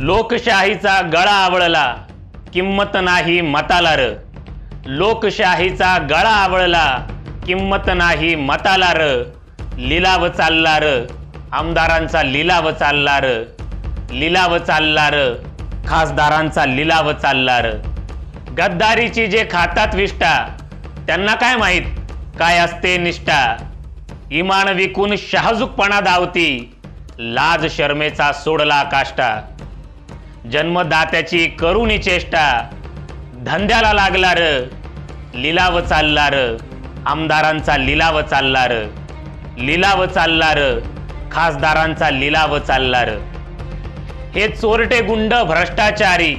लोकशाहीचा गळा आवळला, किंमत नाही मताला र. लोकशाहीचा गळा आवळला, किंमत नाही मताला र. लिलाव चालला र, आमदारांचा लिलाव चालला र. लिलाव चालला र, खासदारांचा लिलाव चालला र. गद्दारीची जे खातात विष्ठा, त्यांना काय माहित काय असते निष्ठा. इमान विकून शहाजूकपणा धावती, लाज शर्मेचा सोडला काष्टा. जन्मदात्याची करुणी चेष्टा, धंद्याला लागला र. लिलाव चालला र, आमदारांचा लिलाव चालला र. लिलाव चालला र, खासदारांचा लिलाव चालला र. हे चोरटे गुंड भ्रष्टाचारी,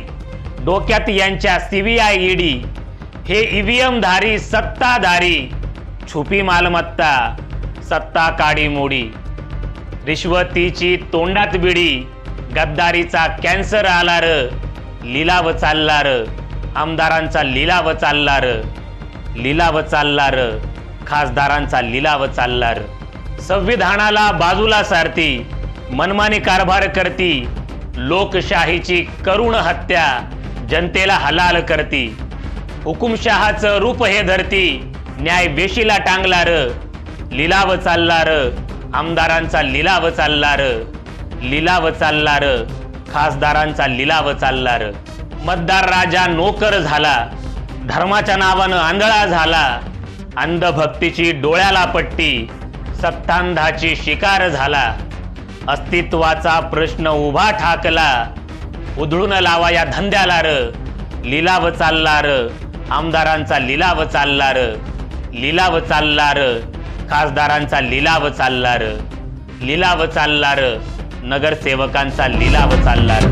डोक्यात यांच्या CBI ED. हे EVM धारी सत्ताधारी, छुपी मालमत्ता सत्ता काडी मोडी. रिश्वतीची तोंडात बिडी, गद्दारीचा कॅन्सर आला र. लिलाव चालला र, आमदारांचा लिलाव चालला र. लिलाव चालला र, खासदारांचा लिलाव चालला र. संविधानाला बाजूला सारती, मनमानी कारभार करती. लोकशाहीची करुण हत्या, जनतेला हलाल करती. हुकुमशहाचं रूप हे धरती, न्याय वेशीला टांगला र. लिलाव चालला र, आमदारांचा लिलाव चालला र. लिलाव चालला र, खासदारांचा लिलाव चालला र. मतदार राजा नोकर झाला, धर्माच्या नावानं आंधळा झाला. अंधभक्तीची डोळ्याला पट्टी, सत्तांधाची शिकार झाला. अस्तित्वाचा प्रश्न उभा ठाकला, उधळून लावा या धंद्याला र. लिलाव चालला र, आमदारांचा लिलाव चालला र. लिलाव चालला र, खासदारांचा लिलाव चालला र. लिलाव चालला र, नगरसेवकांचा लिलाव चालला र.